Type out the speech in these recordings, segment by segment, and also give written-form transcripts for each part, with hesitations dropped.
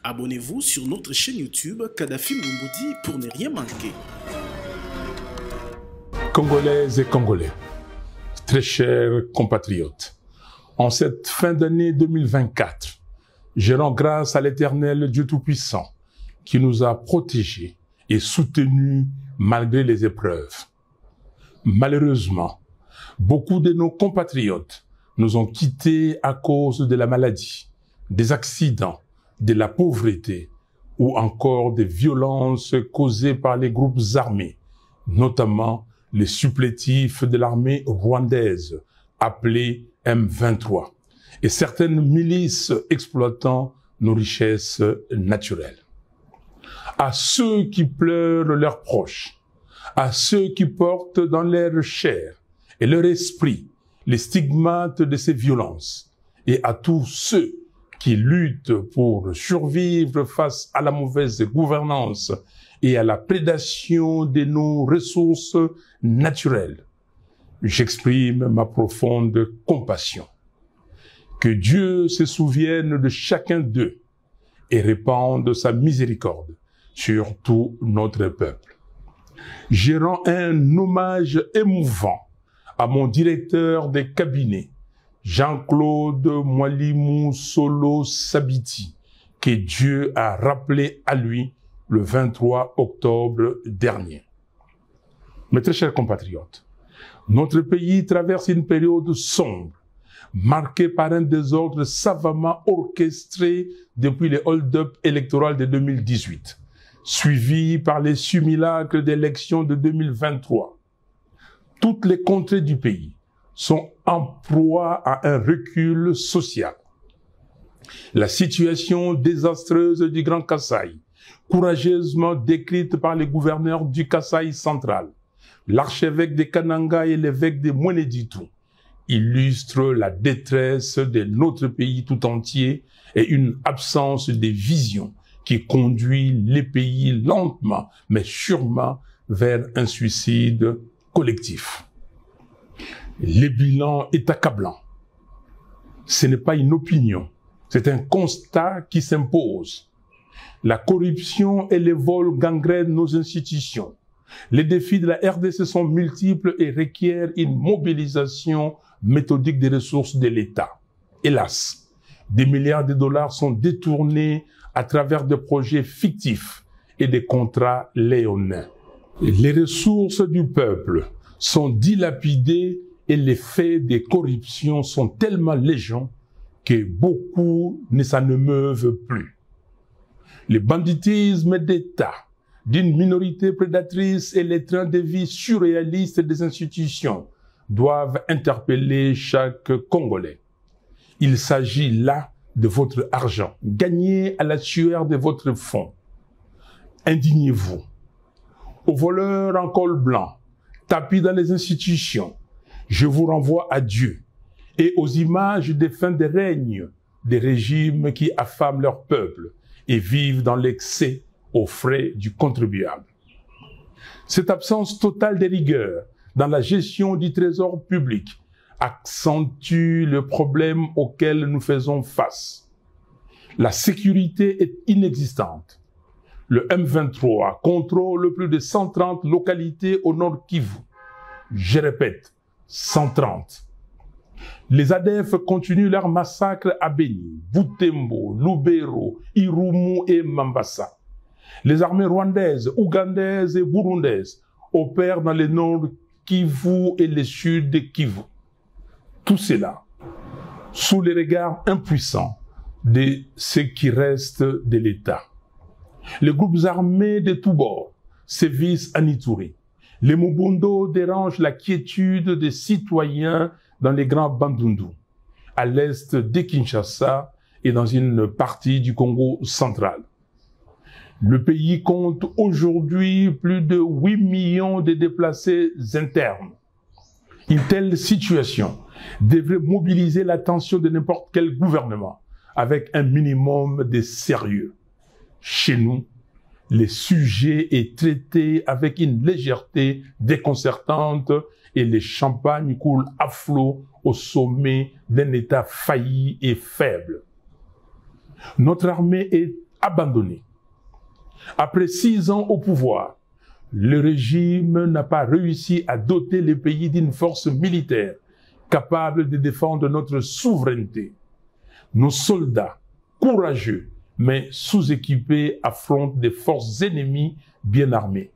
Abonnez-vous sur notre chaîne YouTube Kadhafi Mboumoudi pour ne rien manquer. Congolaises et Congolais, très chers compatriotes, en cette fin d'année 2024, je rends grâce à l'Éternel Dieu Tout-Puissant qui nous a protégés et soutenus malgré les épreuves. Malheureusement, beaucoup de nos compatriotes nous ont quittés à cause de la maladie, des accidents, de la pauvreté ou encore des violences causées par les groupes armés, notamment les supplétifs de l'armée rwandaise, appelée M23, et certaines milices exploitant nos richesses naturelles. À ceux qui pleurent leurs proches, à ceux qui portent dans leur chair et leur esprit les stigmates de ces violences, et à tous ceux qui luttent pour survivre face à la mauvaise gouvernance et à la prédation de nos ressources naturelles, j'exprime ma profonde compassion. Que Dieu se souvienne de chacun d'eux et répande sa miséricorde sur tout notre peuple. Je rends un hommage émouvant à mon directeur de cabinet, Jean-Claude Mwalimou Solo Sabiti, que Dieu a rappelé à lui le 23 octobre dernier. Mes très chers compatriotes, notre pays traverse une période sombre, marquée par un désordre savamment orchestré depuis les hold-up électoraux de 2018, suivi par les simulacres d'élections de 2023. Toutes les contrées du pays sont en proie à un recul social. La situation désastreuse du Grand Kasaï, courageusement décrite par les gouverneurs du Kasaï central, l'archevêque de Kananga et l'évêque de Mweneditu, illustre la détresse de notre pays tout entier et une absence de vision qui conduit les pays lentement mais sûrement vers un suicide collectif. Le bilan est accablant. Ce n'est pas une opinion, c'est un constat qui s'impose. La corruption et les vols gangrènent nos institutions. Les défis de la RDC sont multiples et requièrent une mobilisation méthodique des ressources de l'État. Hélas, des milliards de dollars sont détournés à travers des projets fictifs et des contrats léonins. Les ressources du peuple sont dilapidées et les faits de corruption sont tellement légion que beaucoup ne s'en émeuvent plus. Le banditisme d'État d'une minorité prédatrice et les trains de vie surréalistes des institutions doivent interpeller chaque Congolais. Il s'agit là de votre argent, gagné à la sueur de votre fonds. Indignez-vous. Aux voleurs en col blanc, tapis dans les institutions, je vous renvoie à Dieu et aux images des fins de règne des régimes qui affament leur peuple et vivent dans l'excès aux frais du contribuable. Cette absence totale de rigueur dans la gestion du trésor public accentue le problème auquel nous faisons face. La sécurité est inexistante. Le M23 contrôle plus de 130 localités au nord Kivu. Je répète, 130. Les ADF continuent leur massacre à Beni, Butembo, Lubero, Irumu et Mambasa. Les armées rwandaises, ougandaises et burundaises opèrent dans le nord Kivu et le sud Kivu. Tout cela sous les regards impuissants de ce qui reste de l'État. Les groupes armés de tous bords sévissent à Ituri. Les Mobundo dérangent la quiétude des citoyens dans les grands Bandundu, à l'est de Kinshasa et dans une partie du Congo central. Le pays compte aujourd'hui plus de 8 millions de déplacés internes. Une telle situation devrait mobiliser l'attention de n'importe quel gouvernement avec un minimum de sérieux. Chez nous, le sujet est traité avec une légèreté déconcertante et le champagne coule à flot au sommet d'un État failli et faible. Notre armée est abandonnée. Après 6 ans au pouvoir, le régime n'a pas réussi à doter le pays d'une force militaire capable de défendre notre souveraineté. Nos soldats, courageux, mais sous-équipés, affrontent des forces ennemies bien armées.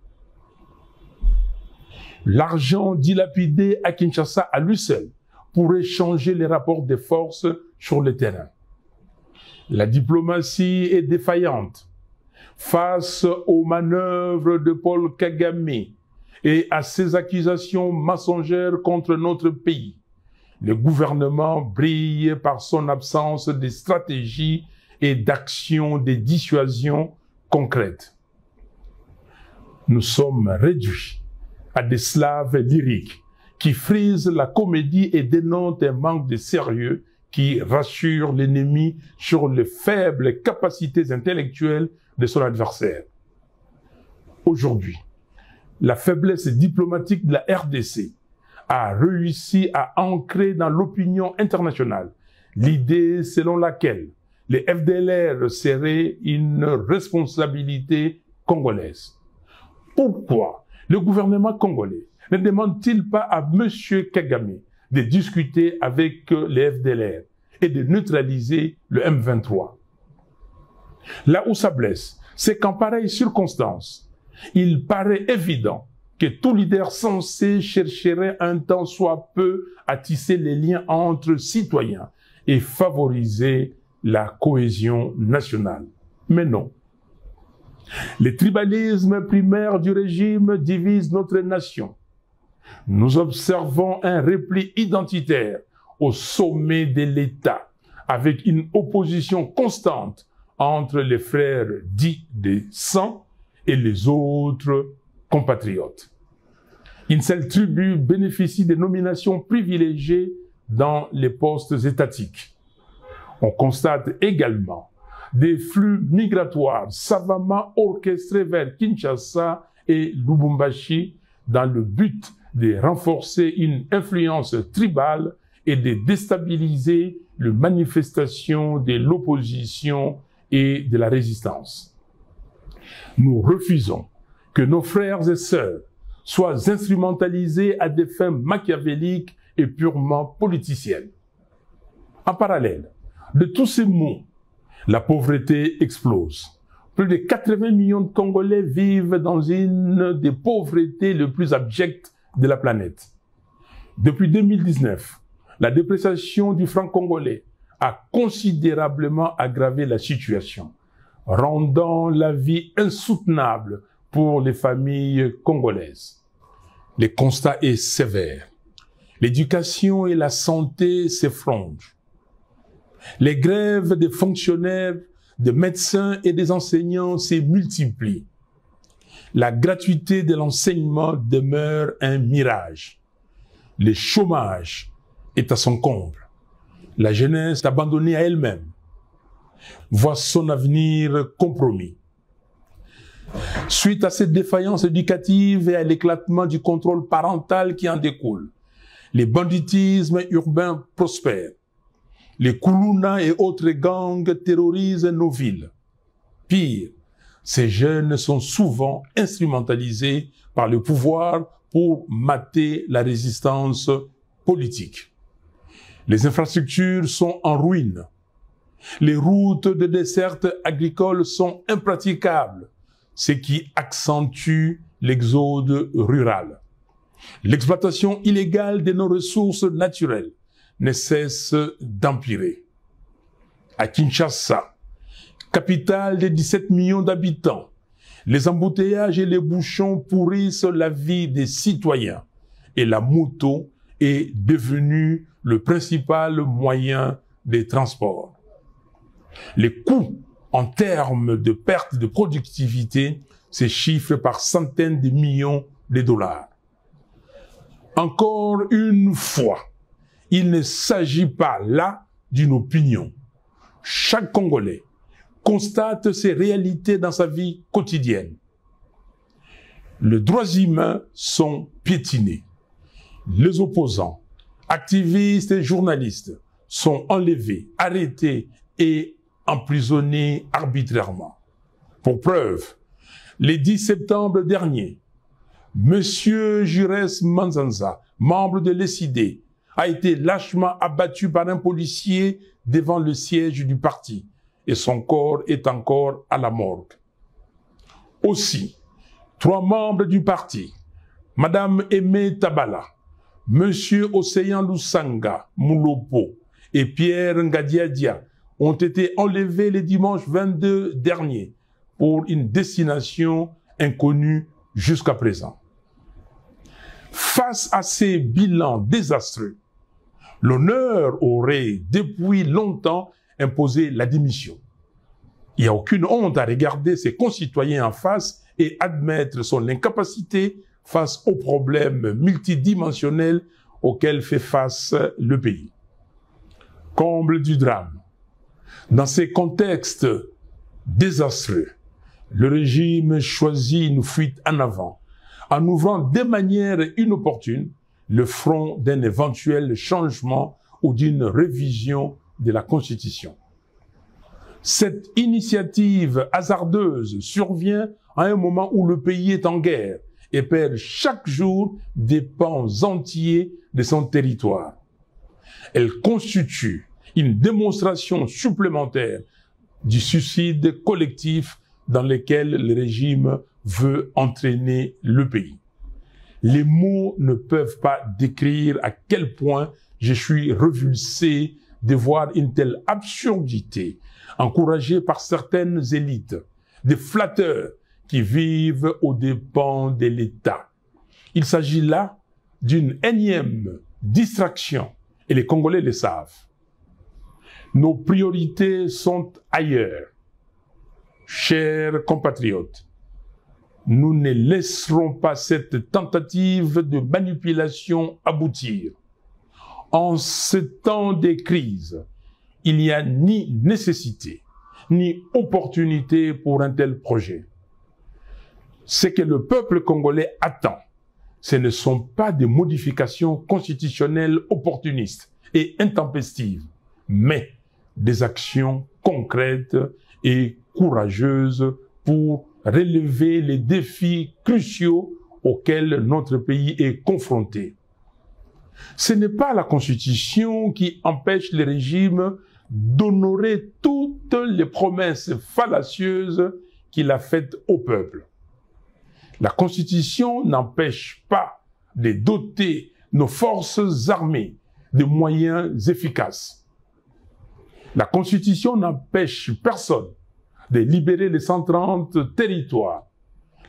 L'argent dilapidé à Kinshasa à lui seul pourrait changer les rapports des forces sur le terrain. La diplomatie est défaillante face aux manœuvres de Paul Kagame et à ses accusations mensongères contre notre pays. Le gouvernement brille par son absence de stratégie et d'action de dissuasion concrètes. Nous sommes réduits à des slaves lyriques qui frisent la comédie et dénoncent un manque de sérieux qui rassure l'ennemi sur les faibles capacités intellectuelles de son adversaire. Aujourd'hui, la faiblesse diplomatique de la RDC a réussi à ancrer dans l'opinion internationale l'idée selon laquelle les FDLR seraient une responsabilité congolaise. Pourquoi le gouvernement congolais ne demande-t-il pas à M. Kagame de discuter avec les FDLR et de neutraliser le M23? Là où ça blesse, c'est qu'en pareille circonstance, il paraît évident que tout leader censé chercherait un temps soit peu à tisser les liens entre citoyens et favoriser la cohésion nationale. Mais non. Le tribalisme primaire du régime divise notre nation. Nous observons un repli identitaire au sommet de l'État, avec une opposition constante entre les frères dits de sang et les autres compatriotes. Une seule tribu bénéficie de nominations privilégiées dans les postes étatiques. On constate également des flux migratoires savamment orchestrés vers Kinshasa et Lubumbashi dans le but de renforcer une influence tribale et de déstabiliser les manifestations de l'opposition et de la résistance. Nous refusons que nos frères et sœurs soient instrumentalisés à des fins machiavéliques et purement politiciennes. En parallèle de tous ces maux, la pauvreté explose. Plus de 80 millions de Congolais vivent dans une des pauvretés les plus abjectes de la planète. Depuis 2019, la dépréciation du franc congolais a considérablement aggravé la situation, rendant la vie insoutenable pour les familles congolaises. Le constat est sévère. L'éducation et la santé s'effondrent. Les grèves des fonctionnaires, des médecins et des enseignants se multiplient. La gratuité de l'enseignement demeure un mirage. Le chômage est à son comble. La jeunesse abandonnée à elle-même voit son avenir compromis. Suite à cette défaillance éducative et à l'éclatement du contrôle parental qui en découle, les banditismes urbains prospèrent. Les Koulouna et autres gangs terrorisent nos villes. Pire, ces jeunes sont souvent instrumentalisés par le pouvoir pour mater la résistance politique. Les infrastructures sont en ruine. Les routes de desserte agricole sont impraticables, ce qui accentue l'exode rural. L'exploitation illégale de nos ressources naturelles ne cesse d'empirer. À Kinshasa, capitale de 17 millions d'habitants, les embouteillages et les bouchons pourrissent la vie des citoyens et la moto est devenue le principal moyen de transport. Les coûts en termes de perte de productivité se chiffrent par centaines de millions de dollars. Encore une fois, il ne s'agit pas là d'une opinion. Chaque Congolais constate ces réalités dans sa vie quotidienne. Les droits humains sont piétinés. Les opposants, activistes et journalistes sont enlevés, arrêtés et emprisonnés arbitrairement. Pour preuve, le 10 septembre dernier, M. Jures Manzanza, membre de l'ESID, a été lâchement abattu par un policier devant le siège du parti et son corps est encore à la morgue. Aussi, 3 membres du parti, Mme Aimé Tabala, M. Océan Lusanga Moulopo et Pierre Ngadiadia ont été enlevés le dimanche 22 dernier pour une destination inconnue jusqu'à présent. Face à ces bilans désastreux, l'honneur aurait depuis longtemps imposé la démission. Il n'y a aucune honte à regarder ses concitoyens en face et admettre son incapacité face aux problèmes multidimensionnels auxquels fait face le pays. Comble du drame. Dans ces contextes désastreux, le régime choisit une fuite en avant, en ouvrant de manière inopportune le front d'un éventuel changement ou d'une révision de la Constitution. Cette initiative hasardeuse survient à un moment où le pays est en guerre et perd chaque jour des pans entiers de son territoire. Elle constitue une démonstration supplémentaire du suicide collectif dans lequel le régime veut entraîner le pays. Les mots ne peuvent pas décrire à quel point je suis révulsé de voir une telle absurdité encouragée par certaines élites, des flatteurs qui vivent aux dépens de l'État. Il s'agit là d'une énième distraction et les Congolais le savent. Nos priorités sont ailleurs. Chers compatriotes, nous ne laisserons pas cette tentative de manipulation aboutir. En ce temps de crise, il n'y a ni nécessité, ni opportunité pour un tel projet. Ce que le peuple congolais attend, ce ne sont pas des modifications constitutionnelles opportunistes et intempestives, mais des actions concrètes et courageuses pour relever les défis cruciaux auxquels notre pays est confronté. Ce n'est pas la Constitution qui empêche le régime d'honorer toutes les promesses fallacieuses qu'il a faites au peuple. La Constitution n'empêche pas de doter nos forces armées de moyens efficaces. La Constitution n'empêche personne de libérer les 130 territoires.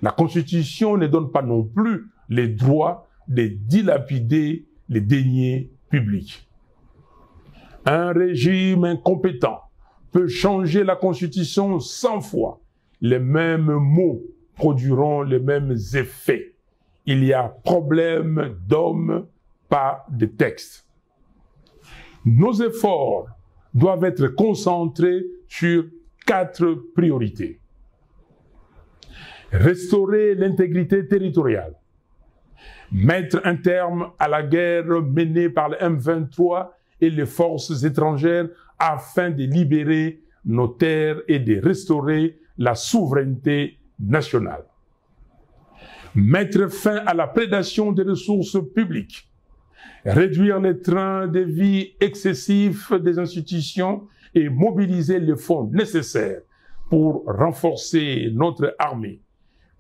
La Constitution ne donne pas non plus les droits de dilapider les deniers publics. Un régime incompétent peut changer la Constitution 100 fois. Les mêmes mots produiront les mêmes effets. Il y a problème d'hommes, pas de texte. Nos efforts doivent être concentrés sur 4 priorités. Restaurer l'intégrité territoriale. Mettre un terme à la guerre menée par le M23 et les forces étrangères afin de libérer nos terres et de restaurer la souveraineté nationale. Mettre fin à la prédation des ressources publiques. Réduire les trains de vie excessifs des institutions et mobiliser les fonds nécessaires pour renforcer notre armée,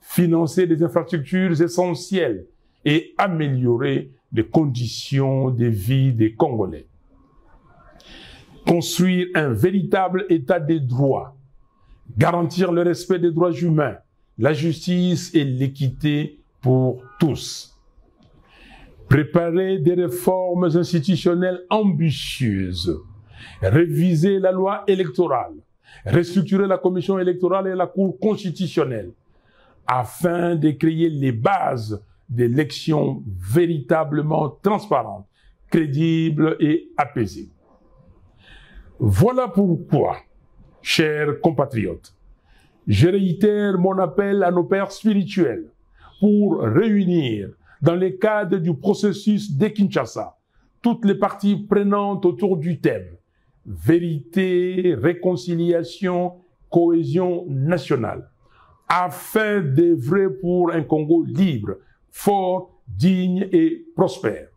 financer des infrastructures essentielles et améliorer les conditions de vie des Congolais. Construire un véritable état des droits, garantir le respect des droits humains, la justice et l'équité pour tous. Préparer des réformes institutionnelles ambitieuses, réviser la loi électorale, restructurer la commission électorale et la Cour constitutionnelle, afin de créer les bases d'élections véritablement transparentes, crédibles et apaisées. Voilà pourquoi, chers compatriotes, je réitère mon appel à nos pères spirituels pour réunir, dans le cadre du processus de Kinshasa, toutes les parties prenantes autour du thème vérité, réconciliation, cohésion nationale, afin d'œuvrer pour un Congo libre, fort, digne et prospère.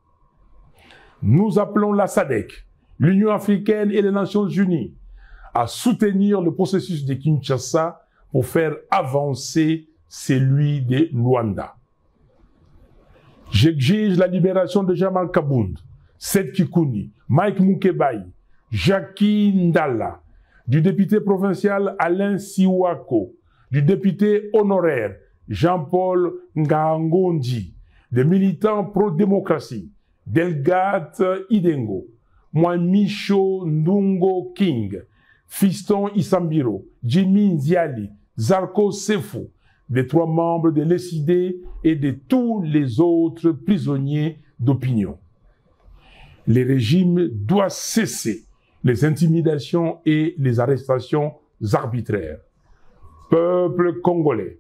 Nous appelons la SADC, l'Union africaine et les Nations unies à soutenir le processus de Kinshasa pour faire avancer celui de Luanda. J'exige la libération de Jamal Kabound, Seth Kikouni, Mike Mukebai, Jackie Ndala, du député provincial Alain Siwako, du député honoraire Jean-Paul Ngangondi, des militants pro-démocratie, Delgate Idengo, Mwamicho Ndungo King, Fiston Isambiro, Jimmy Nziali, Zarko Sefo, des 3 membres de l'ESID et de tous les autres prisonniers d'opinion. Le régime doit cesser les intimidations et les arrestations arbitraires. Peuple congolais,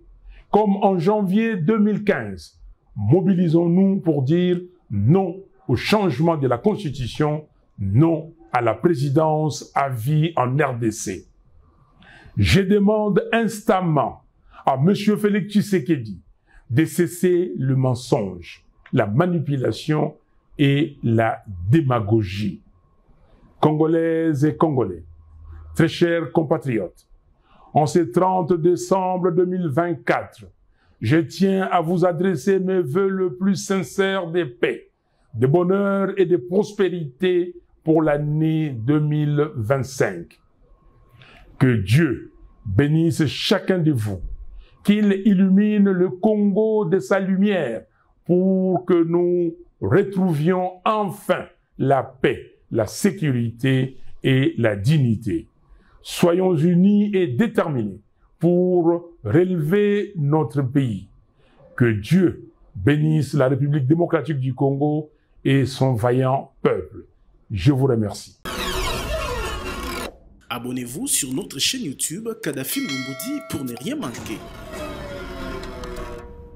comme en janvier 2015, mobilisons-nous pour dire non au changement de la Constitution, non à la présidence à vie en RDC. Je demande instamment à M. Félix Tshisekedi de cesser le mensonge, la manipulation et la démagogie. Congolaises et Congolais, très chers compatriotes, en ce 30 décembre 2024, je tiens à vous adresser mes vœux le plus sincères de paix, de bonheur et de prospérité pour l'année 2025. Que Dieu bénisse chacun de vous, qu'il illumine le Congo de sa lumière pour que nous retrouvions enfin la paix, la sécurité et la dignité. Soyons unis et déterminés pour relever notre pays. Que Dieu bénisse la République démocratique du Congo et son vaillant peuple. Je vous remercie. Abonnez-vous sur notre chaîne YouTube Kadhafi Mboumoudi pour ne rien manquer.